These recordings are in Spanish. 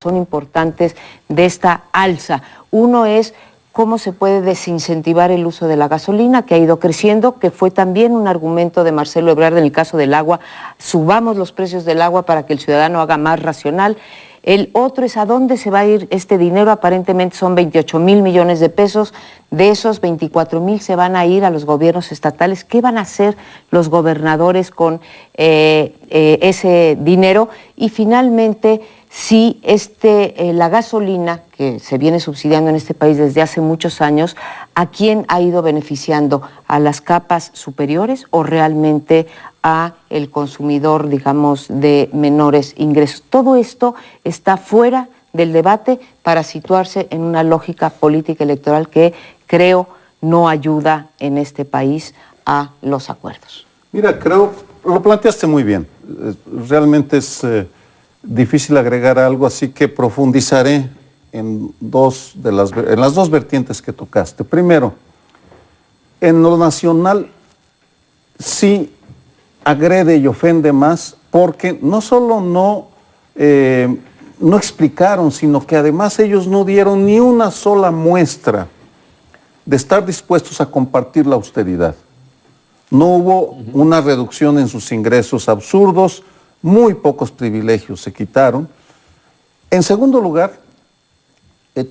son importantes de esta alza. Uno es cómo se puede desincentivar el uso de la gasolina, que ha ido creciendo, que fue también un argumento de Marcelo Ebrard en el caso del agua. Subamos los precios del agua para que el ciudadano haga más racional. El otro es a dónde se va a ir este dinero. Aparentemente son 28,000 millones de pesos. De esos 24,000 se van a ir a los gobiernos estatales. ¿Qué van a hacer los gobernadores con ese dinero? Y finalmente, si la gasolina que se viene subsidiando en este país desde hace muchos años, ¿a quién ha ido beneficiando? ¿A las capas superiores o realmente a el consumidor, digamos, de menores ingresos? Todo esto está fuera del debate para situarse en una lógica política electoral que creo no ayuda en este país a los acuerdos. Mira, creo, lo planteaste muy bien. Realmente es difícil agregar algo, así que profundizaré en las dos vertientes que tocaste. Primero, en lo nacional sí agrede y ofende más porque no solo no explicaron, sino que además ellos no dieron ni una sola muestra de estar dispuestos a compartir la austeridad. No hubo una reducción en sus ingresos absurdos, muy pocos privilegios se quitaron. En segundo lugar,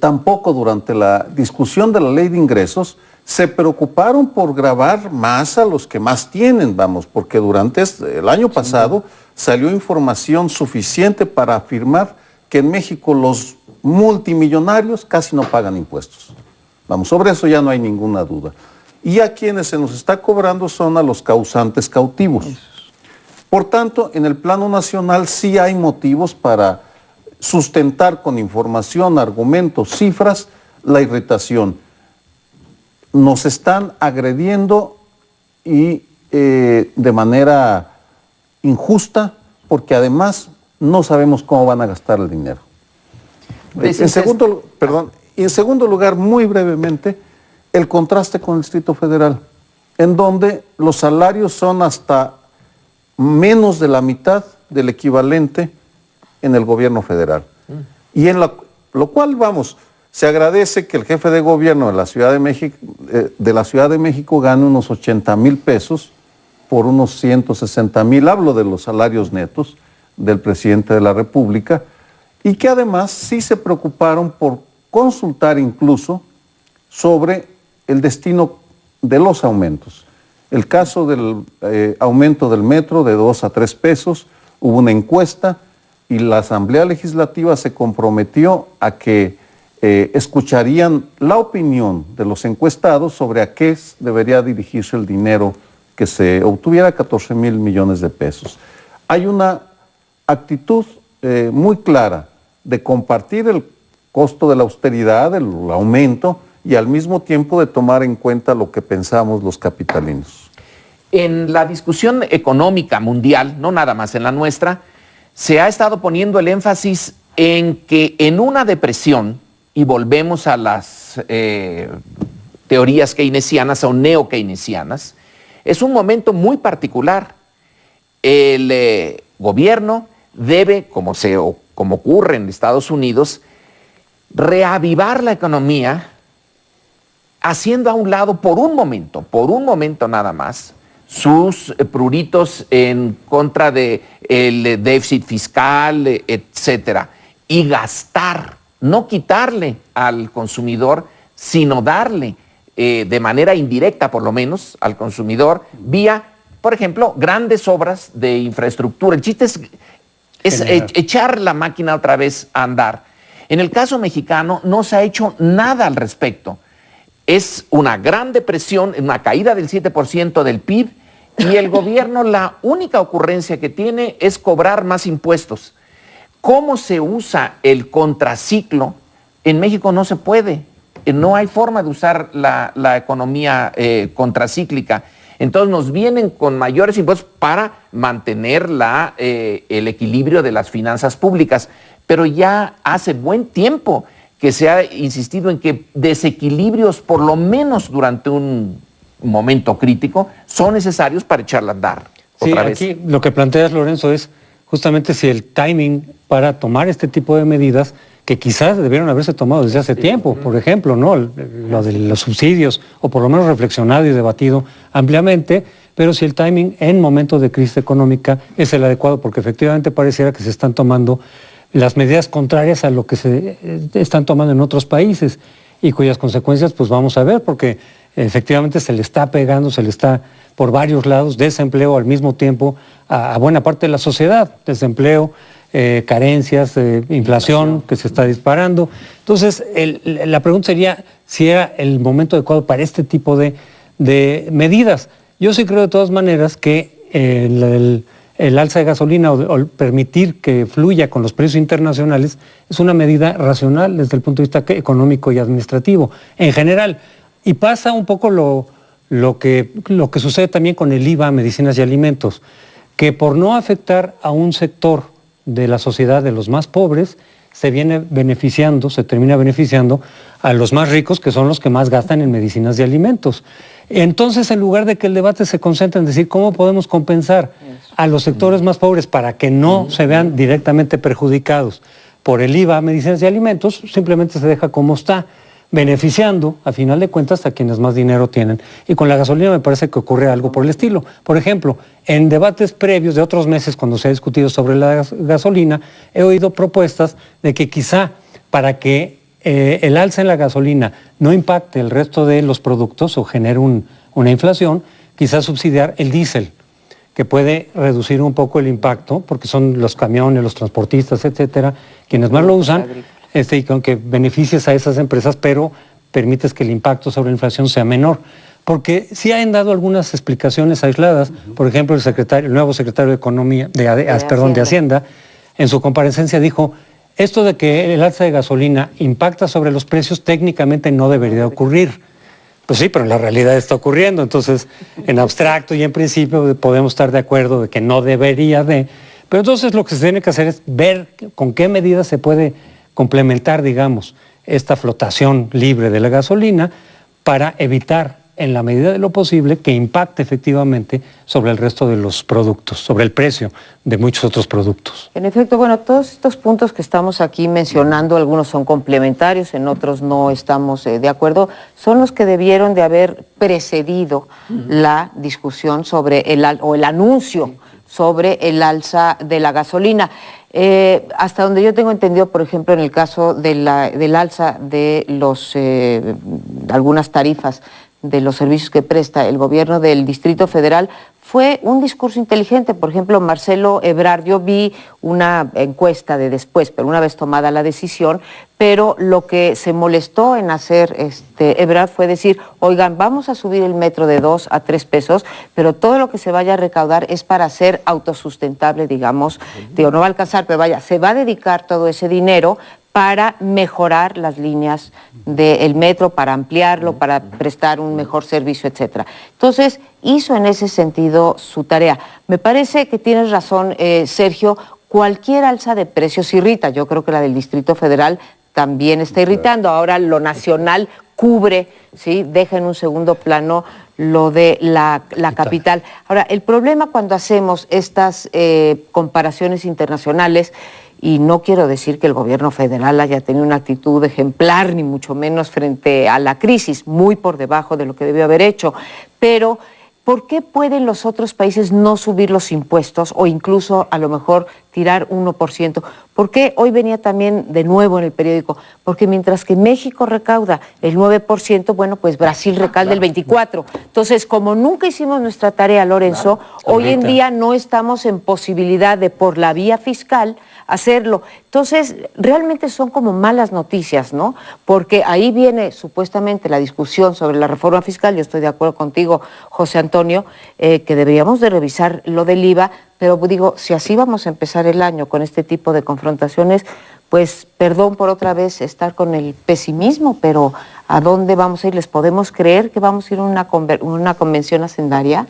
tampoco durante la discusión de la ley de ingresos se preocuparon por gravar más a los que más tienen, porque durante el año pasado salió información suficiente para afirmar que en México los multimillonarios casi no pagan impuestos. Sobre eso ya no hay ninguna duda. Y a quienes se nos está cobrando son a los causantes cautivos. Por tanto, en el plano nacional sí hay motivos para sustentar con información, argumentos, cifras, la irritación. Nos están agrediendo y de manera injusta, porque además no sabemos cómo van a gastar el dinero. En segundo lugar, muy brevemente, el contraste con el Distrito Federal, en donde los salarios son hasta menos de la mitad del equivalente en el gobierno federal. Y en lo cual, se agradece que el jefe de gobierno de la Ciudad de México gane unos 80,000 pesos por unos 160,000, hablo de los salarios netos del presidente de la República, y que además sí se preocuparon por consultar incluso sobre el destino de los aumentos. El caso del aumento del metro de 2 a 3 pesos, hubo una encuesta y la Asamblea Legislativa se comprometió a que escucharían la opinión de los encuestados sobre a qué debería dirigirse el dinero que se obtuviera, 14,000 millones de pesos. Hay una actitud muy clara de compartir el costo de la austeridad, el aumento, y al mismo tiempo de tomar en cuenta lo que pensamos los capitalinos. En la discusión económica mundial, no nada más en la nuestra, se ha estado poniendo el énfasis en que en una depresión, y volvemos a las teorías keynesianas o neo-keynesianas, es un momento muy particular. El gobierno debe, como ocurre en Estados Unidos, reavivar la economía haciendo a un lado por un momento nada más, sus pruritos en contra del déficit fiscal, etcétera, y gastar, no quitarle al consumidor, sino darle de manera indirecta, por lo menos, al consumidor, vía, por ejemplo, grandes obras de infraestructura. El chiste es echar la máquina otra vez a andar. En el caso mexicano no se ha hecho nada al respecto. Es una gran depresión, una caída del 7% del PIB, y el gobierno la única ocurrencia que tiene es cobrar más impuestos. ¿Cómo se usa el contraciclo? En México no se puede. No hay forma de usar la economía contracíclica. Entonces nos vienen con mayores impuestos para mantener el equilibrio de las finanzas públicas. Pero ya hace buen tiempo que se ha insistido en que desequilibrios, por lo menos durante un momento crítico, son necesarios para echarla a andar. Sí, aquí lo que planteas, Lorenzo, es justamente si el timing para tomar este tipo de medidas, que quizás debieron haberse tomado desde hace tiempo, por ejemplo, ¿no? Lo de los subsidios, o por lo menos reflexionado y debatido ampliamente, pero si el timing en momentos de crisis económica es el adecuado, porque efectivamente pareciera que se están tomando las medidas contrarias a lo que se están tomando en otros países, y cuyas consecuencias pues vamos a ver, porque efectivamente se le está pegando, se le está por varios lados, desempleo al mismo tiempo a buena parte de la sociedad, desempleo, carencias, inflación que se está disparando. Entonces, la pregunta sería si era el momento adecuado para este tipo de medidas. Yo sí creo de todas maneras que el alza de gasolina o permitir que fluya con los precios internacionales es una medida racional desde el punto de vista económico y administrativo en general. Y pasa un poco lo que sucede también con el IVA a medicinas y alimentos, que por no afectar a un sector de la sociedad de los más pobres, se termina beneficiando a los más ricos, que son los que más gastan en medicinas y alimentos. Entonces, en lugar de que el debate se concentre en decir cómo podemos compensar a los sectores más pobres para que no se vean directamente perjudicados por el IVA a medicinas y alimentos, simplemente se deja como está, beneficiando, a final de cuentas, a quienes más dinero tienen. Y con la gasolina me parece que ocurre algo por el estilo. Por ejemplo, en debates previos de otros meses, cuando se ha discutido sobre la gasolina, he oído propuestas de que quizá para que el alza en la gasolina no impacte el resto de los productos o genere una inflación, quizás subsidiar el diésel, que puede reducir un poco el impacto, porque son los camiones, los transportistas, etcétera, quienes más lo usan, y con que beneficies a esas empresas, pero permites que el impacto sobre la inflación sea menor. Porque sí han dado algunas explicaciones aisladas, por ejemplo, el nuevo secretario de Economía, de Hacienda, en su comparecencia dijo, esto de que el alza de gasolina impacta sobre los precios técnicamente no debería ocurrir. Pues sí, pero en la realidad está ocurriendo, entonces en abstracto y en principio podemos estar de acuerdo de que no debería de, pero entonces lo que se tiene que hacer es ver con qué medidas se puede complementar, digamos, esta flotación libre de la gasolina para evitar, en la medida de lo posible, que impacte efectivamente sobre el resto de los productos, sobre el precio de muchos otros productos. En efecto, bueno, todos estos puntos que estamos aquí mencionando, algunos son complementarios, en otros no estamos de acuerdo, son los que debieron de haber precedido la discusión sobre el anuncio sobre el alza de la gasolina. Hasta donde yo tengo entendido, por ejemplo, en el caso del alza de algunas tarifas de los servicios que presta el gobierno del Distrito Federal, fue un discurso inteligente. Por ejemplo, Marcelo Ebrard, yo vi una encuesta de después, pero una vez tomada la decisión, pero lo que se molestó en hacer Ebrard fue decir, oigan, vamos a subir el metro de 2 a 3 pesos, pero todo lo que se vaya a recaudar es para ser autosustentable, digamos, no va a alcanzar, pero vaya, se va a dedicar todo ese dinero para mejorar las líneas del metro, para ampliarlo, para prestar un mejor servicio, etcétera. Entonces, hizo en ese sentido su tarea. Me parece que tienes razón, Sergio, cualquier alza de precios irrita. Yo creo que la del Distrito Federal también está irritando. Ahora lo nacional cubre, ¿sí? Deja en un segundo plano lo de la capital. Ahora, el problema cuando hacemos estas comparaciones internacionales, y no quiero decir que el gobierno federal haya tenido una actitud ejemplar, ni mucho menos frente a la crisis, muy por debajo de lo que debió haber hecho, pero ¿por qué pueden los otros países no subir los impuestos o incluso a lo mejor tirar 1%? ¿Por qué? Hoy venía también de nuevo en el periódico, porque mientras que México recauda el 9%, bueno, pues Brasil recauda el 24%. Entonces, como nunca hicimos nuestra tarea, Lorenzo, hoy en día no estamos en posibilidad de, por la vía fiscal, hacerlo. Entonces, realmente son como malas noticias, ¿no? Porque ahí viene supuestamente la discusión sobre la reforma fiscal, yo estoy de acuerdo contigo, José Antonio, que deberíamos de revisar lo del IVA, pero digo, si así vamos a empezar el año con este tipo de confrontaciones, pues perdón por otra vez estar con el pesimismo, pero ¿a dónde vamos a ir? ¿Les podemos creer que vamos a ir a una convención hacendaria?